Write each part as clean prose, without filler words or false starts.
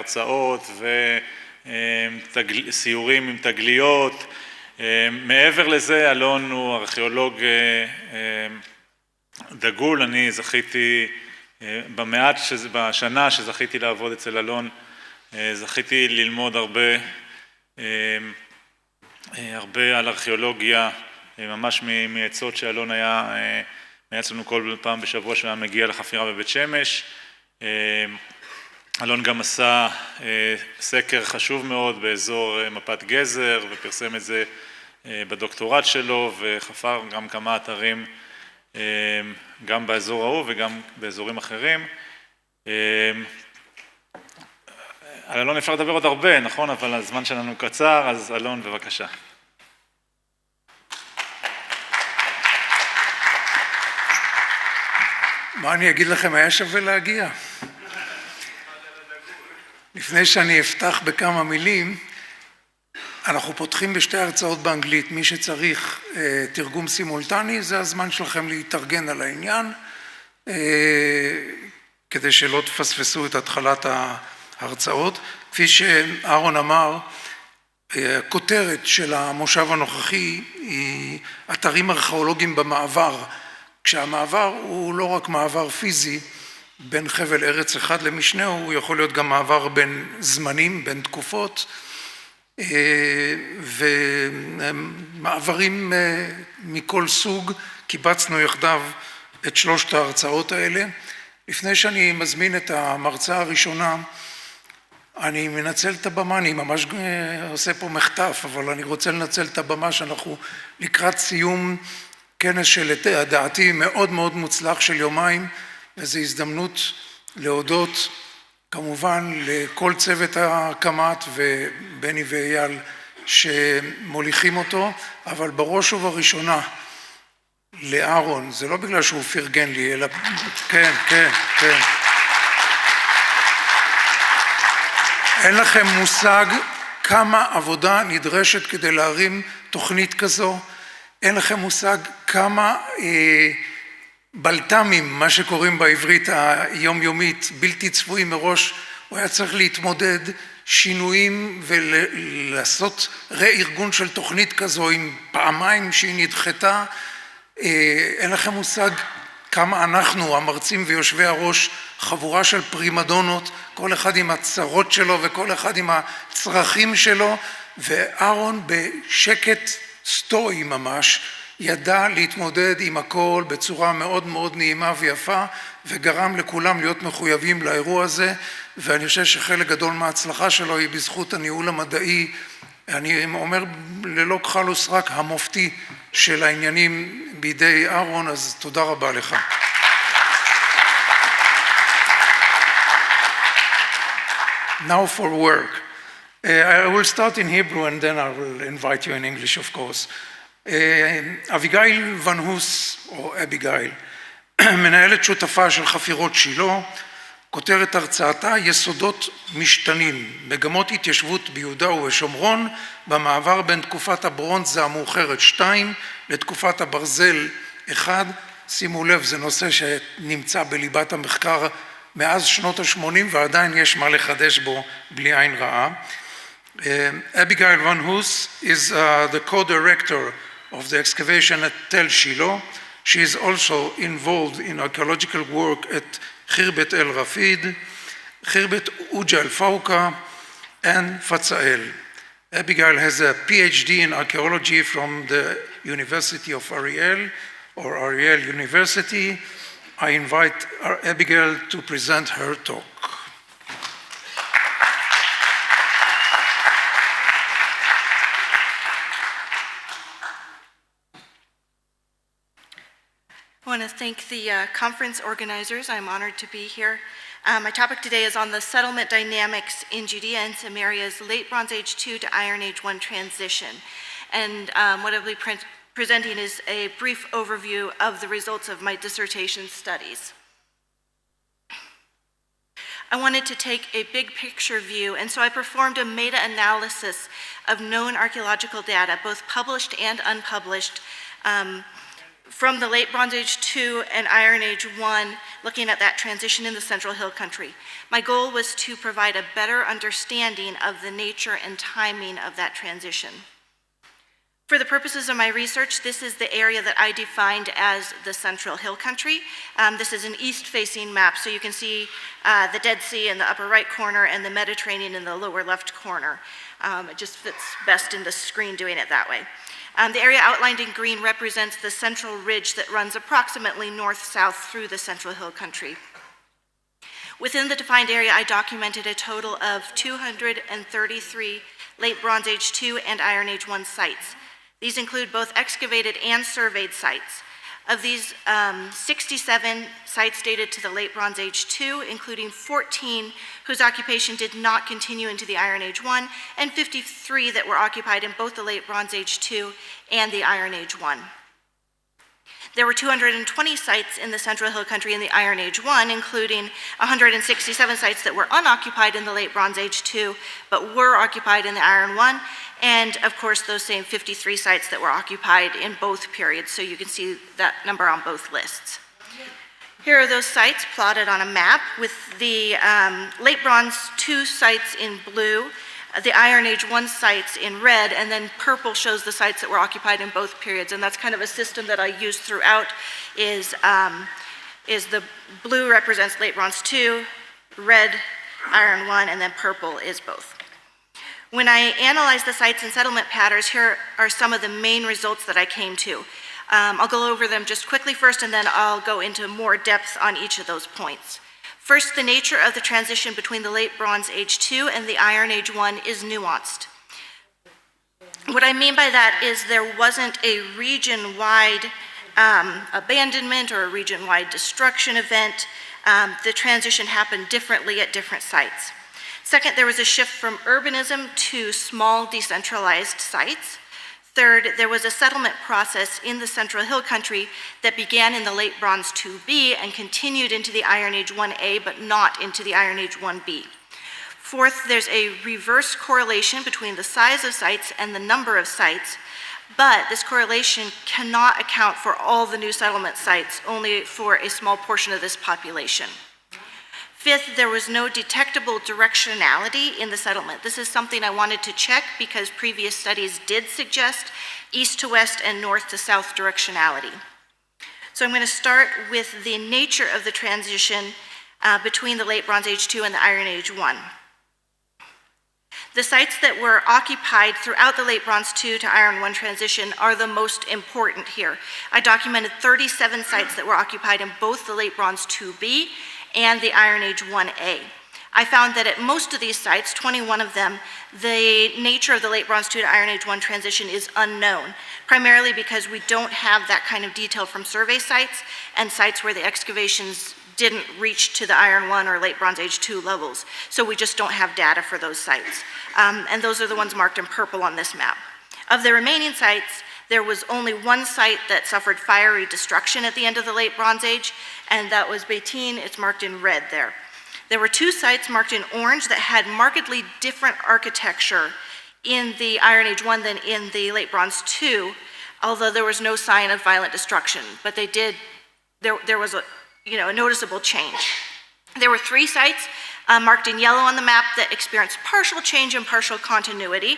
והרצאות וסיורים עם תגליות. מעבר לזה, אלון הוא ארכיאולוג דגול. אני זכיתי בשנה שזכיתי לעבוד אצל אלון, זכיתי ללמוד הרבה על ארכיאולוגיה, ממש מעצות שאלון היה אצלנו כל פעם בשבוע שהיה מגיע לחפירה בבית שמש. אלון גם עשה סקר חשוב מאוד באזור מפת גזר ופרסם את זה בדוקטורט שלו, וחפר גם כמה אתרים גם באזור ההוא וגם באזורים אחרים. על אלון אפשר לדבר עוד הרבה, נכון? אבל הזמן שלנו קצר, אז אלון בבקשה. מה אני אגיד לכם, היה שווה להגיע. לפני שאני אפתח בכמה מילים, אנחנו פותחים בשתי הרצאות באנגלית. מי שצריך תרגום סימולטני, זה הזמן שלכם להתארגן על העניין, כדי שלא תפספסו את התחלת ההרצאות. כפי שאהרון אמר, הכותרת של המושב הנוכחי היא אתרים ארכיאולוגיים במעבר, כשהמעבר הוא לא רק מעבר פיזי בין חבל ארץ אחד למשנהו, הוא יכול להיות גם מעבר בין זמנים, בין תקופות, ומעברים מכל סוג. קיבצנו יחדיו את שלושת ההרצאות האלה. לפני שאני מזמין את המרצה הראשונה, אני מנצל את הבמה, אני ממש עושה פה מחטף, אבל אני רוצה לנצל את הבמה שאנחנו לקראת סיום כנס שלדעתי מאוד מאוד מוצלח של יומיים, וזו הזדמנות להודות כמובן לכל צוות הקמת ובני ואייל שמוליכים אותו, אבל בראש ובראשונה לאהרון, זה לא בגלל שהוא פרגן לי, אלא כן. אין לכם מושג כמה עבודה נדרשת כדי להרים תוכנית כזו, אין לכם מושג כמה בלת"מים, מה שקוראים בעברית היומיומית, בלתי צפויים מראש, הוא היה צריך להתמודד שינויים ולעשות ראי-ארגון של תוכנית כזו עם פעמיים שהיא נדחתה. אין לכם מושג כמה אנחנו, המרצים ויושבי הראש, חבורה של פרימדונות, כל אחד עם הצרות שלו וכל אחד עם הצרכים שלו, ואהרון בשקט סטואי ממש, ידע להתמודד עם הכל בצורה מאוד מאוד נעימה ויפה, וגרם לכולם להיות מחויבים לאירוע הזה, ואני חושב שחלק גדול מההצלחה שלו היא בזכות הניהול המדעי, אני אומר ללא כחל וסרק, המופתי של העניינים בידי אהרון, אז תודה רבה לך. Now for work. I will start in Hebrew and then I will invite you in English, of course. אביגיל ון הוס, או אביגיל, מנהלת שותפה של חפירות שילה, כותרת הרצאתה יסודות משתנים, מגמות התיישבות ביהודה ובשומרון, במעבר בין תקופת הברונזה המאוחרת 2 לתקופת הברזל 1. שימו לב, זה נושא שנמצא בליבת המחקר מאז שנות ה-80 ועדיין יש מה לחדש בו בלי עין רעה. Abigail Van Huss is the co-director of the excavation at Tel Shiloh. She is also involved in archaeological work at Khirbet El Rafid, Khirbet Uja El Fauka, and Fatzael. Abigail has a PhD in archaeology from the University of Ariel, or Ariel University. I invite Abigail to present her talk. I want to thank the conference organizers. I'm honored to be here. My topic today is on the settlement dynamics in Judea and Samaria's late Bronze Age 2 to Iron Age 1 transition. And what I'll be presenting is a brief overview of the results of my dissertation studies. I wanted to take a big picture view, and so I performed a meta-analysis of known archaeological data, both published and unpublished, from the Late Bronze Age 2 and Iron Age 1, looking at that transition in the Central Hill Country. My goal was to provide a better understanding of the nature and timing of that transition. For the purposes of my research, this is the area that I defined as the Central Hill Country. This is an east-facing map, so you can see the Dead Sea in the upper right corner and the Mediterranean in the lower left corner. It just fits best in the screen doing it that way. The area outlined in green represents the central ridge that runs approximately north-south through the Central Hill Country. Within the defined area, I documented a total of 233 Late Bronze Age 2 and Iron Age 1 sites. These include both excavated and surveyed sites. Of these, 67 sites dated to the Late Bronze Age 2, including 14 whose occupation did not continue into the Iron Age 1, and 53 that were occupied in both the Late Bronze Age 2 and the Iron Age 1. There were 220 sites in the Central Hill Country in the Iron Age 1, including 167 sites that were unoccupied in the Late Bronze Age 2, but were occupied in the Iron 1, and of course those same 53 sites that were occupied in both periods, so you can see that number on both lists. Here are those sites plotted on a map with the Late Bronze 2 sites in blue, the Iron Age 1 sites in red, and then purple shows the sites that were occupied in both periods. And that's kind of a system that I use throughout, is the blue represents Late Bronze 2, red Iron 1, and then purple is both. When I analyzed the sites and settlement patterns, here are some of the main results that I came to. I'll go over them just quickly first, and then I'll go into more depth on each of those points. First, the nature of the transition between the Late Bronze Age 2 and the Iron Age 1 is nuanced. What I mean by that is there wasn't a region-wide abandonment or a region-wide destruction event. The transition happened differently at different sites. Second, there was a shift from urbanism to small decentralized sites. Third, there was a settlement process in the Central Hill Country that began in the Late Bronze 2B and continued into the Iron Age 1A, but not into the Iron Age 1B. Fourth, there's a reverse correlation between the size of sites and the number of sites, but this correlation cannot account for all the new settlement sites, only for a small portion of this population. Fifth, there was no detectable directionality in the settlement. This is something I wanted to check because previous studies did suggest east to west and north to south directionality. So I'm going to start with the nature of the transition between the Late Bronze Age 2 and the Iron Age 1. The sites that were occupied throughout the Late Bronze 2 to Iron 1 transition are the most important here. I documented 37 sites that were occupied in both the Late Bronze 2B and the Iron Age 1A. I found that at most of these sites, 21 of them, the nature of the Late Bronze 2 to Iron Age 1 transition is unknown, primarily because we don't have that kind of detail from survey sites and sites where the excavations didn't reach to the Iron 1 or Late Bronze Age 2 levels. So we just don't have data for those sites. And those are the ones marked in purple on this map. Of the remaining sites, there was only one site that suffered fiery destruction at the end of the Late Bronze Age, and that was Beitine. It's marked in red there. There were two sites marked in orange that had markedly different architecture in the Iron Age 1 than in the Late Bronze 2, although there was no sign of violent destruction, but there was a noticeable change. There were three sites marked in yellow on the map that experienced partial change and partial continuity,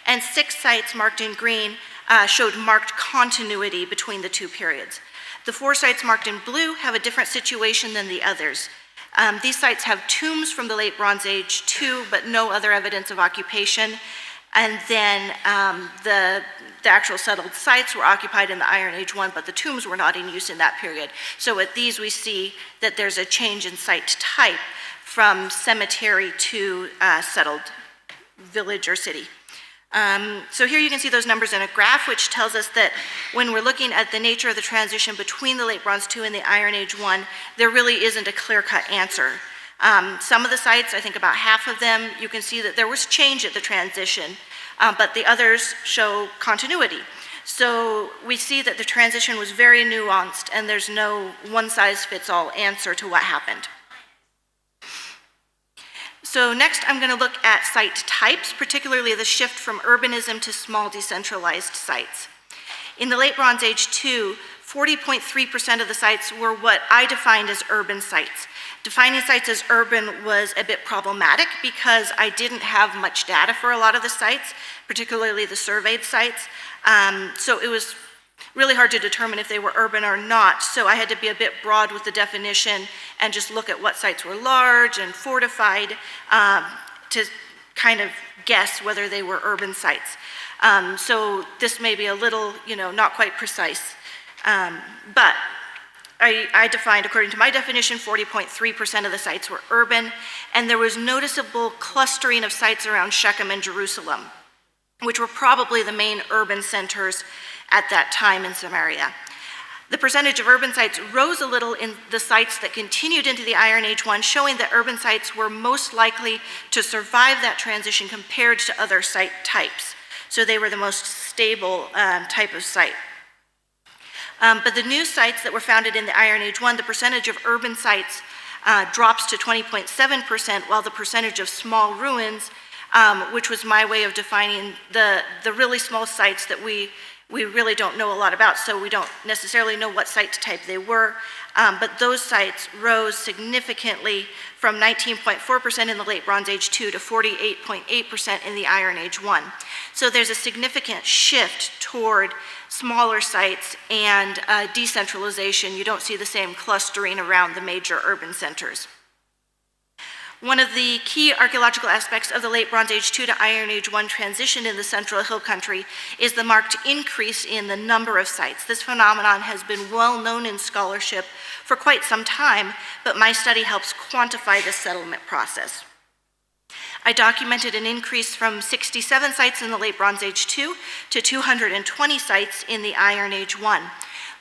and 6 sites marked in green showed marked continuity between the two periods. The 4 sites marked in blue have a different situation than the others. These sites have tombs from the Late Bronze Age 2, but no other evidence of occupation. And then the actual settled sites were occupied in the Iron Age 1, but the tombs were not in use in that period. So at these we see that there's a change in site type from cemetery to settled village or city. So here you can see those numbers in a graph, which tells us that when we're looking at the nature of the transition between the Late Bronze 2 and the Iron Age 1, there really isn't a clear-cut answer. Some of the sites, I think about half of them, you can see that there was change at the transition, but the others show continuity. So we see that the transition was very nuanced, and there's no one-size-fits-all answer to what happened. So next I'm going to look at site types, particularly the shift from urbanism to small decentralized sites. In the Late Bronze Age 2, 40.3% of the sites were what I defined as urban sites. Defining sites as urban was a bit problematic because I didn't have much data for a lot of the sites, particularly the surveyed sites. So it was really hard to determine if they were urban or not. So I had to be a bit broad with the definition and just look at what sites were large and fortified to kind of guess whether they were urban sites. So this may be a little, not quite precise. But I defined, according to my definition, 40.3% of the sites were urban, and there was noticeable clustering of sites around Shechem and Jerusalem, which were probably the main urban centers at that time in Samaria. The percentage of urban sites rose a little in the sites that continued into the Iron Age 1, showing that urban sites were most likely to survive that transition compared to other site types. So they were the most stable type of site. But the new sites that were founded in the Iron Age 1, the percentage of urban sites drops to 20.7%, while the percentage of small ruins, which was my way of defining the really small sites that we really don't know a lot about, so we don't necessarily know what site type they were, but those sites rose significantly from 19.4% in the Late Bronze Age 2 to 48.8% in the Iron Age 1. So there's a significant shift toward smaller sites and decentralization. You don't see the same clustering around the major urban centers. One of the key archaeological aspects of the Late Bronze Age 2 to Iron Age 1 transition in the Central Hill Country is the marked increase in the number of sites. This phenomenon has been well known in scholarship for quite some time, but my study helps quantify this settlement process. I documented an increase from 67 sites in the Late Bronze Age 2 to 220 sites in the Iron Age 1.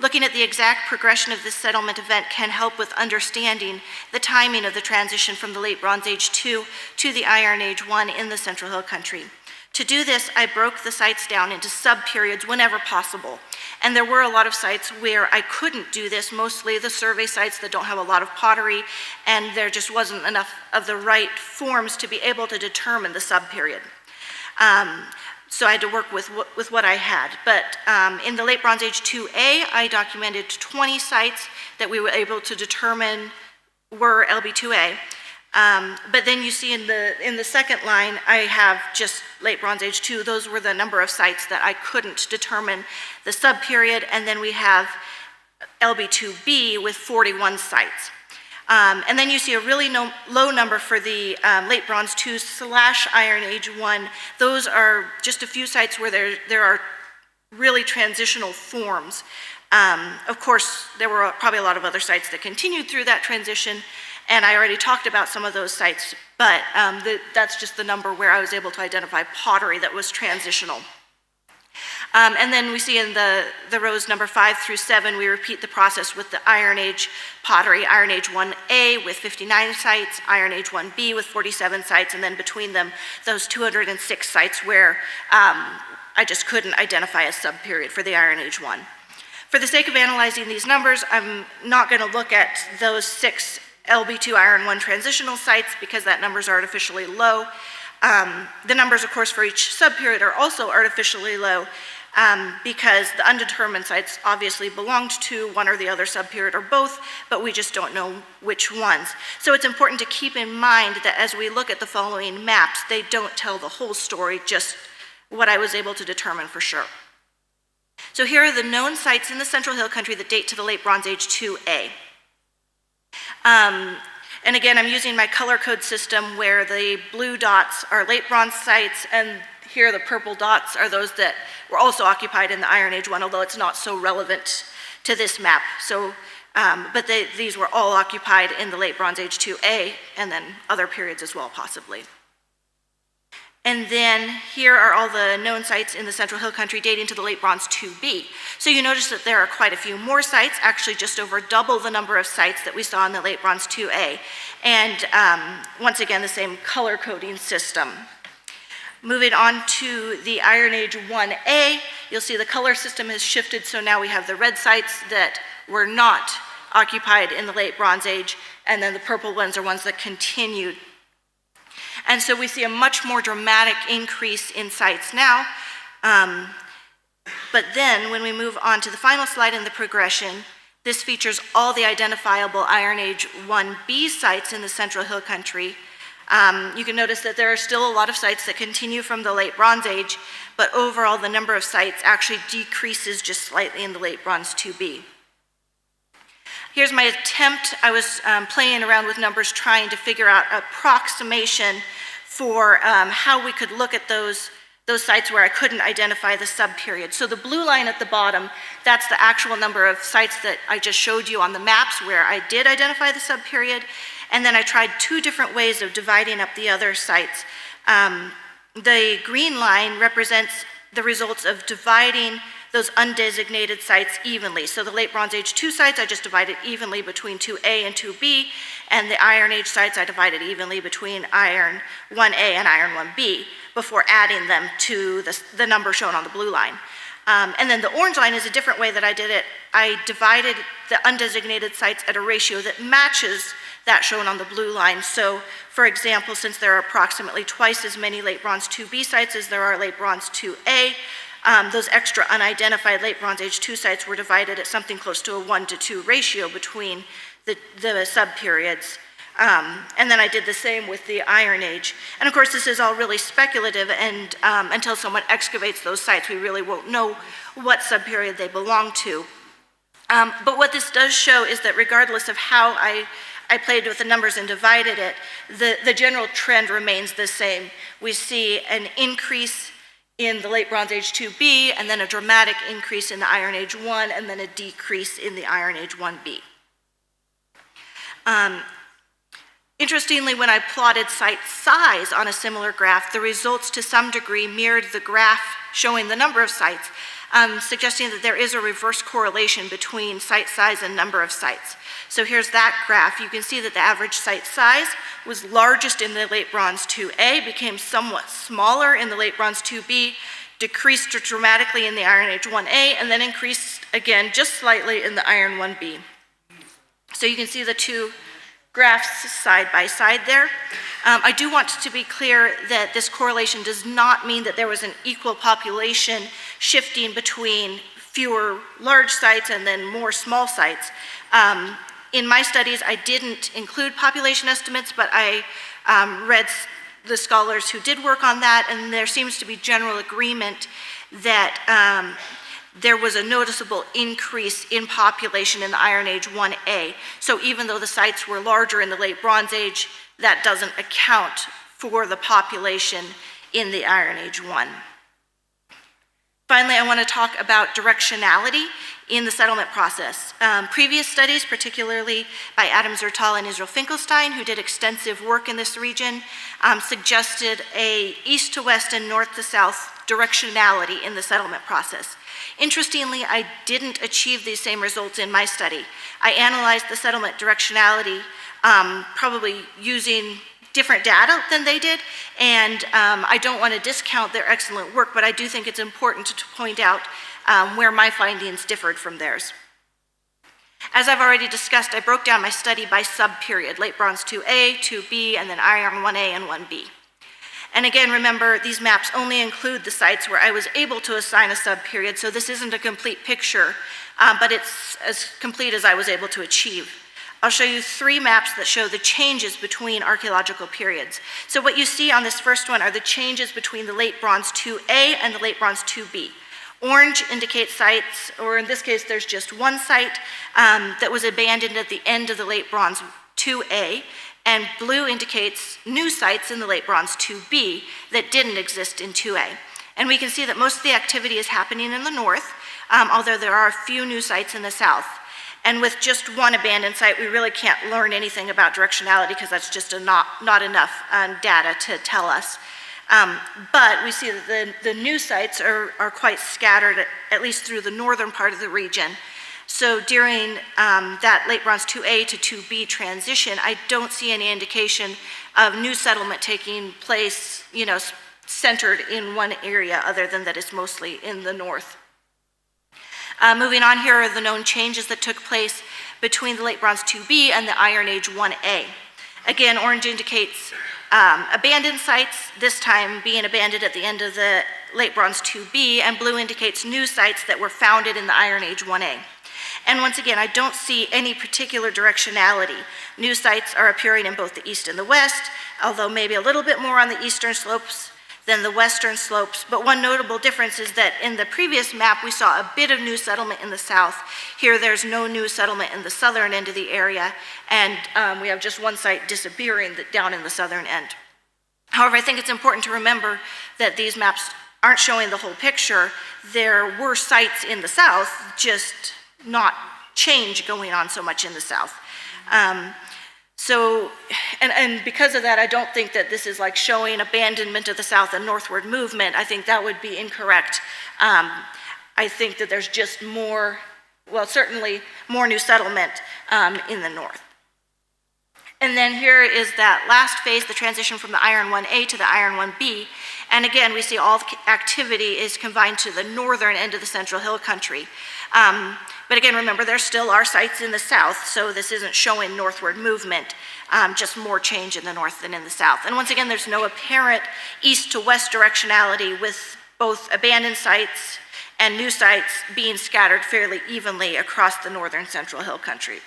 Looking at the exact progression of this settlement event can help with understanding the timing of the transition from the Late Bronze Age 2 to the Iron Age 1 in the Central Hill Country. To do this, I broke the sites down into sub-periods whenever possible. And there were a lot of sites where I couldn't do this, mostly the survey sites that don't have a lot of pottery, and there just wasn't enough of the right forms to be able to determine the sub-period. So I had to work with what I had. But in the Late Bronze Age 2A, I documented 20 sites that we were able to determine were LB2A. But then you see in the second line, I have just Late Bronze Age 2. Those were the number of sites that I couldn't determine the sub-period. And then we have LB2B with 41 sites. And then you see a really low number for the Late Bronze 2 / Iron Age 1. Those are just a few sites where there are really transitional forms. Of course, there were probably a lot of other sites that continued through that transition, and I already talked about some of those sites, but that's just the number where I was able to identify pottery that was transitional. And then we see in the rows number 5 through 7, we repeat the process with the Iron Age pottery, Iron Age 1A with 59 sites, Iron Age 1B with 47 sites, and then between them, those 206 sites where I just couldn't identify a sub-period for the Iron Age 1. For the sake of analyzing these numbers, I'm not going to look at those 6 LB2 Iron 1 transitional sites because that number is artificially low. The numbers, of course, for each sub-period are also artificially low because the undetermined sites obviously belonged to one or the other sub-period or both, but we just don't know which ones. So it's important to keep in mind that as we look at the following maps, they don't tell the whole story, just what I was able to determine for sure. So here are the known sites in the Central Hill Country that date to the Late Bronze Age 2A. And again, I'm using my color code system where the blue dots are Late Bronze sites, and here the purple dots are those that were also occupied in the Iron Age 1, although it's not so relevant to this map. So, but these were all occupied in the Late Bronze Age 2A, and then other periods as well, possibly. And then here are all the known sites in the Central Hill Country dating to the Late Bronze 2B. So you notice that there are quite a few more sites, actually just over double the number of sites that we saw in the Late Bronze 2A. And once again, the same color coding system. Moving on to the Iron Age 1A, you'll see the color system has shifted, so now we have the red sites that were not occupied in the Late Bronze Age, and then the purple ones are ones that continued. And so we see a much more dramatic increase in sites now. But then when we move on to the final slide in the progression, this features all the identifiable Iron Age 1B sites in the Central Hill Country. You can notice that there are still a lot of sites that continue from the Late Bronze Age, but overall the number of sites actually decreases just slightly in the Late Bronze 2B. Here's my attempt. I was playing around with numbers trying to figure out an approximation for how we could look at those sites where I couldn't identify the subperiod. So the blue line at the bottom, that's the actual number of sites that I just showed you on the maps where I did identify the subperiod. And then I tried two different ways of dividing up the other sites. The green line represents the results of dividing those undesignated sites evenly. So the Late Bronze Age 2 sites, I just divided evenly between 2A and 2B, and the Iron Age sites, I divided evenly between Iron 1A and Iron 1B before adding them to the number shown on the blue line. And then the orange line is a different way that I did it. I divided the undesignated sites at a ratio that matches that shown on the blue line. So, for example, since there are approximately twice as many Late Bronze 2B sites as there are Late Bronze 2A, those extra unidentified Late Bronze Age 2 sites were divided at something close to a 1-to-2 ratio between the subperiods. And then I did the same with the Iron Age. And of course, this is all really speculative, and until someone excavates those sites, we really won't know what subperiod they belong to. But what this does show is that regardless of how I played with the numbers and divided it, the general trend remains the same. We see an increase in the Late Bronze Age 2B, and then a dramatic increase in the Iron Age 1, and then a decrease in the Iron Age 1B. Interestingly, when I plotted site size on a similar graph, the results to some degree mirrored the graph showing the number of sites, suggesting that there is a reverse correlation between site size and number of sites. So here's that graph. You can see that the average site size was largest in the Late Bronze 2A, became somewhat smaller in the Late Bronze 2B, decreased dramatically in the Iron Age 1A, and then increased again just slightly in the Iron 1B. So you can see the two graphs side by side there. I do want to be clear that this correlation does not mean that there was an equal population shifting between fewer large sites and then more small sites. In my studies, I didn't include population estimates, but I read the scholars who did work on that, and there seems to be general agreement that there was a noticeable increase in population in the Iron Age 1A. So even though the sites were larger in the Late Bronze Age, that doesn't account for the population in the Iron Age 1. Finally, I want to talk about directionality in the settlement process. Previous studies, particularly by Adam Zertal and Israel Finkelstein, who did extensive work in this region, suggested a east to west and north to south directionality in the settlement process. Interestingly, I didn't achieve these same results in my study. I analyzed the settlement directionality probably using different data than they did, and I don't want to discount their excellent work, but I do think it's important to point out where my findings differed from theirs. As I've already discussed, I broke down my study by sub-period, Late Bronze 2A, 2B, and then Iron 1A and 1B. And again, remember, these maps only include the sites where I was able to assign a sub-period, so this isn't a complete picture, but it's as complete as I was able to achieve. I'll show you three maps that show the changes between archaeological periods. So what you see on this first one are the changes between the Late Bronze 2A and the Late Bronze 2B. Orange indicates sites, or in this case there's just one site that was abandoned at the end of the Late Bronze 2A, and blue indicates new sites in the Late Bronze 2B that didn't exist in 2A. And we can see that most of the activity is happening in the north, although there are a few new sites in the south. And with just one abandoned site, we really can't learn anything about directionality because that's just not enough data to tell us. But we see that the new sites are quite scattered, at least through the northern part of the region. So during that Late Bronze 2A to 2B transition, I don't see any indication of new settlement taking place, centered in one area other than that it's mostly in the north. Moving on, here are the known changes that took place between the Late Bronze 2B and the Iron Age 1A. Again, orange indicates abandoned sites, this time being abandoned at the end of the Late Bronze 2B, and blue indicates new sites that were founded in the Iron Age 1A. And once again, I don't see any particular directionality. New sites are appearing in both the east and the west, although maybe a little bit more on the eastern slopes than the western slopes. But one notable difference is that in the previous map, we saw a bit of new settlement in the south. Here, there's no new settlement in the southern end of the area, and we have just one site disappearing down in the southern end. However, I think it's important to remember that these maps aren't showing the whole picture. There were sites in the south, just not change going on so much in the south. And because of that, I don't think that this is like showing abandonment of the south and northward movement. I think that would be incorrect. I think that there's just more, well, certainly more new settlement in the north. And then here is that last phase, the transition from the Iron 1A to the Iron 1B. And again, we see all the activity is confined to the northern end of the Central Hill Country. But again, remember, there still are sites in the south, so this isn't showing northward movement, just more change in the north than in the south. And once again, there's no apparent east to west directionality, with both abandoned sites and new sites being scattered fairly evenly across the northern Central Hill Country.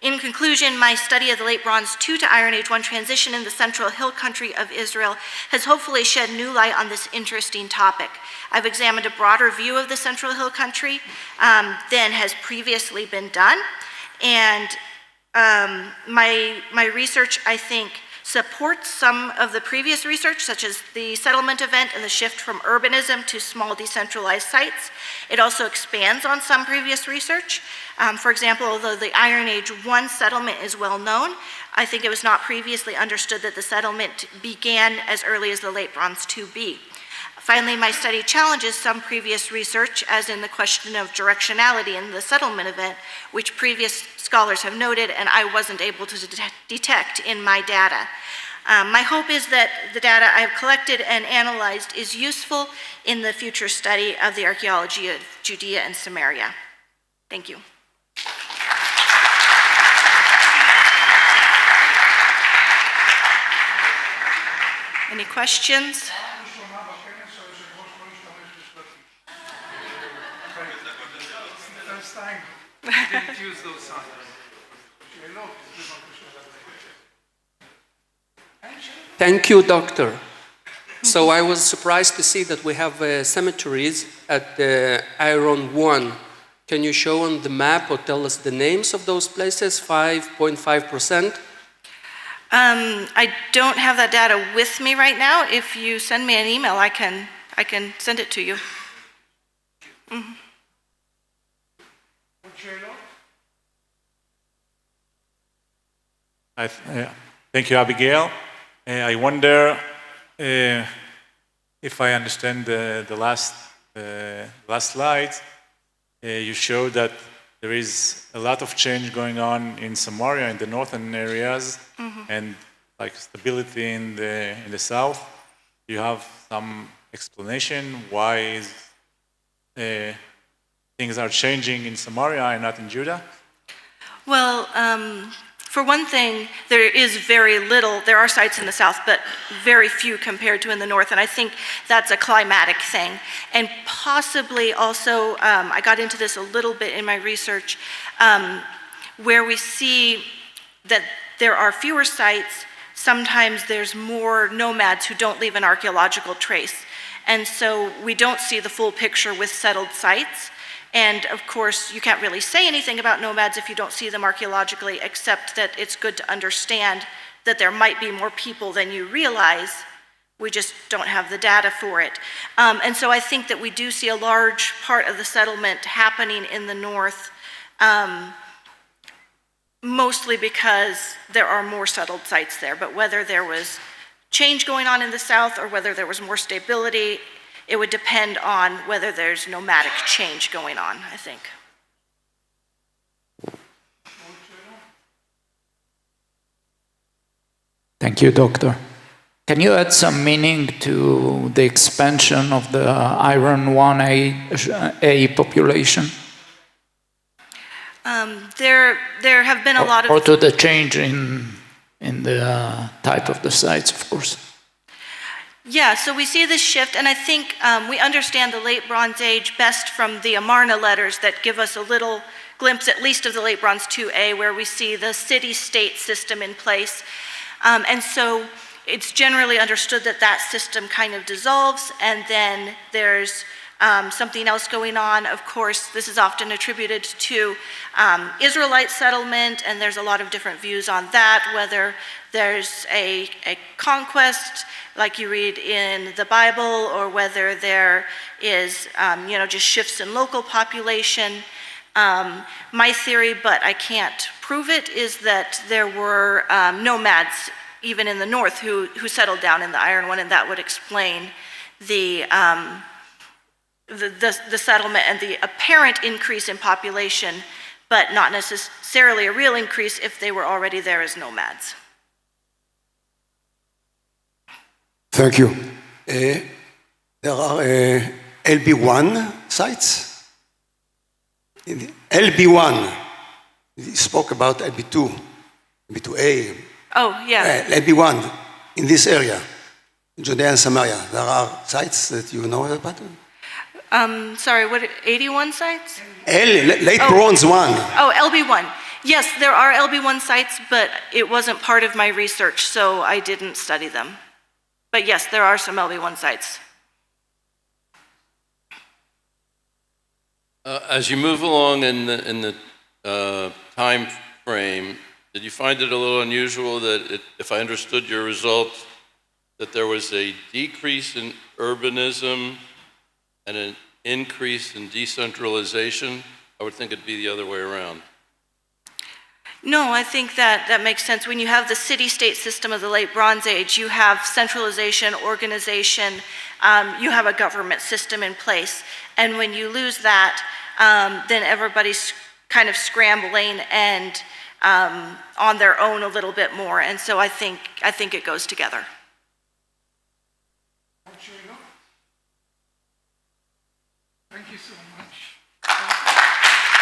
In conclusion, my study of the Late Bronze 2 to Iron Age 1 transition in the Central Hill Country of Israel has hopefully shed new light on this interesting topic. I've examined a broader view of the Central Hill Country than has previously been done, and my research, I think, supports some of the previous research, such as the settlement event and the shift from urbanism to small decentralized sites. It also expands on some previous research. For example, although the Iron Age 1 settlement is well known, I think it was not previously understood that the settlement began as early as the Late Bronze 2B. Finally, my study challenges some previous research, as in the question of directionality in the settlement event, which previous scholars have noted and I wasn't able to detect in my data. My hope is that the data I have collected and analyzed is useful in the future study of the archaeology of Judea and Samaria. Thank you. Any questions? First time, I didn't use those signs. Thank you, Doctor. So I was surprised to see that we have cemeteries at the Iron 1. Can you show on the map or tell us the names of those places, 5.5%? I don't have that data with me right now. If you send me an email, I can send it to you. Mm-hmm. Thank you, Abigail. I wonder if I understand the last slide. You showed that there is a lot of change going on in Samaria, in the northern areas, and like stability in the south. Do you have some explanation why things are changing in Samaria and not in Judah? Well, for one thing, there is very little. There are sites in the south, but very few compared to in the north, and I think that's a climatic thing. And possibly also, I got into this a little bit in my research, where we see that there are fewer sites. Sometimes there's more nomads who don't leave an archaeological trace. And so we don't see the full picture with settled sites. And of course, you can't really say anything about nomads if you don't see them archaeologically, except that it's good to understand that there might be more people than you realize. We just don't have the data for it. And so I think that we do see a large part of the settlement happening in the north, mostly because there are more settled sites there. But whether there was change going on in the south or whether there was more stability, it would depend on whether there's nomadic change going on, I think. Thank you, Doctor. Can you add some meaning to the expansion of the Iron 1A population? There have been a lot of... Or to the change in in the type of the sites, of course. Yeah, so we see this shift, and I think we understand the Late Bronze Age best from the Amarna letters that give us a little glimpse, at least of the Late Bronze 2A, where we see the city-state system in place. And so it's generally understood that that system kind of dissolves, and then there's something else going on. Of course, this is often attributed to Israelite settlement, and there's a lot of different views on that, whether there's a conquest, like you read in the Bible, or whether there is, just shifts in local population. My theory, but I can't prove it, is that there were nomads, even in the north, who settled down in the Iron One, and that would explain the settlement and the apparent increase in population, but not necessarily a real increase if they were already there as nomads. Thank you. There are LB1 sites. LB1, you spoke about LB2, LB2A. Oh, yeah. LB1, in this area, Judea and Samaria, there are sites that you know about? Sorry, what, 81 sites? Late Bronze 1. Oh, LB1. Yes, there are LB1 sites, but it wasn't part of my research, so I didn't study them. But yes, there are some LB1 sites. As you move along in the time frame, did you find it a little unusual that, if I understood your results, that there was a decrease in urbanism and an increase in decentralization? I would think it'd be the other way around. No, I think that makes sense. When you have the city-state system of the Late Bronze Age, you have centralization, organization, you have a government system in place. And when you lose that, then everybody's kind of scrambling and on their own a little bit more. And so I think it goes together. Thank you so much.